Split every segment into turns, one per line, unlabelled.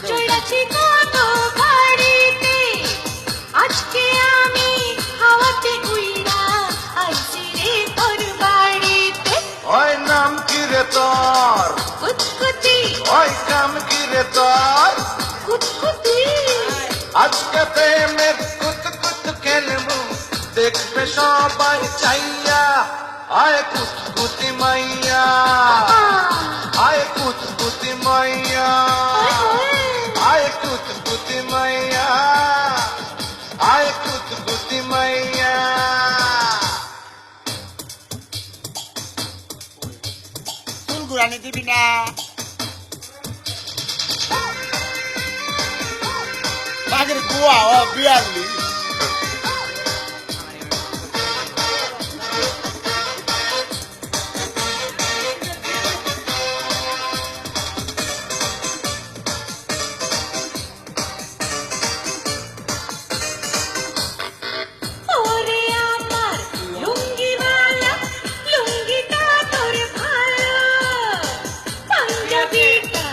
চড়াচ্ছি কত বাড়িতে, আজকে আমি হাওয়াতে উইরা আইছি রে তোর বাড়িতে।
ওই নাম কি রে তোর?
কুতকুতি
ওই কাম কি রে তোর?
কুতকুতি
আজকে প্রেমের কুত কুত খেলবো, দেখবে সবাই চাইয়া। আয় কুতকুতি মাইয়া, আয় কুতকুতি মাইয়া, আয় কুতকুতি মাইয়া, আয় কুতকুতি মাইয়া।
চুল ঘুরানি দিবি না? বাগের কুয়া ও বিয়াল্লি
ওরে আমার লুঙ্গিওয়ালা, লুঙ্গিটা তোর ভালো, পাঞ্জাবিটা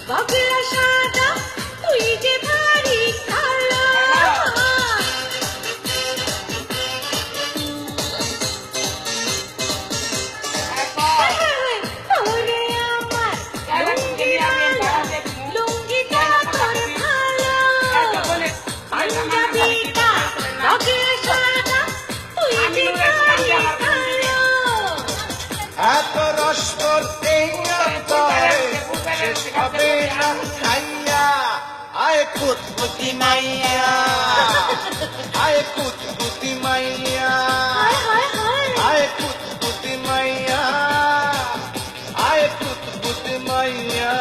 বাবলা সাদা, তুই যে ভারী কালো। ওরে আমার লুঙ্গিওয়ালা, লুঙ্গিটা তোর ভালো, পাঞ্জাবিটা বাবলা সাদা, তুই যে ভারী কালো।
এত রসবর এই অন্তরে শেষ হবে না খাইয়া। আয় কুতকুতি মাইয়া, আয় কুতকুতি মাইয়া,
হায় হায় হায়
আয় কুতকুতি মাইয়া, আয় কুতকুতি মাইয়া।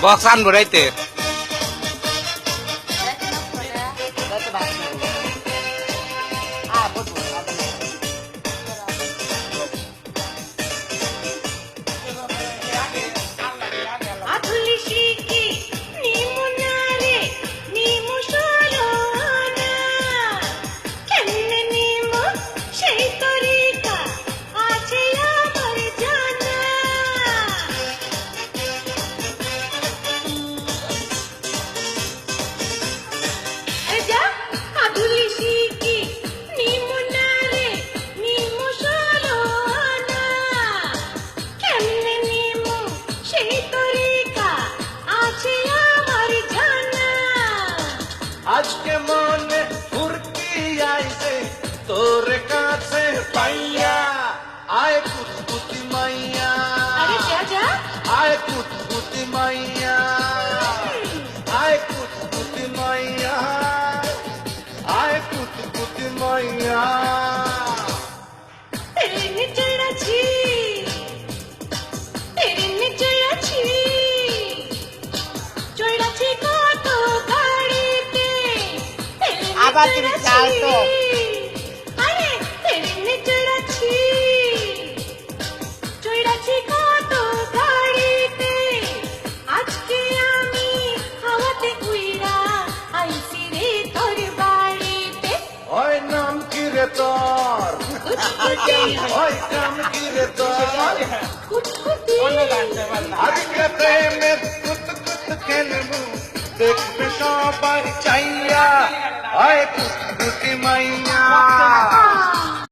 বক্স আনবো রাইতে।
আধুলি শিখি নিমু নারে, নিমু সরোনা, কেমনে নিমু সেই তরিকা আছে আমার জানা। যা আধুলি শিখি নিমু নারে, নিমু সরোনা, কেমনে নিমু সেই তরিকা আছে আমার জানা।
আজকে মনে ফুর্তি আইছে তোর কাছে পাইয়া। আয় কুতকুতি মাইয়া,
আরে যা যা
আয় কুতকুতি মাইয়া, আয় কুতকুতি মাইয়া, আয় কুতকুতি মাইয়া।
তেরে চড়াচ্ছি, তেরে চড়াচ্ছি, চড়াচ্ছি কত গাড়িতে,
আবার তুমি চাও তো?
আরে তেরে চড়াচ্ছি, চড়াচ্ছি কত গাড়িতে, আজকে আমি হাওয়াতে উইরা আইছি রে তোর বাড়িতে।
ওই নাম কি রে তোর?
কুতকুতি
ওই নাম কি রে তোর?
কুতকুতি
আজকে প্রেমের কুত কুত খেলবো, দেখবে সবাই চাইয়া। আয় কুতকুতি মাইয়া,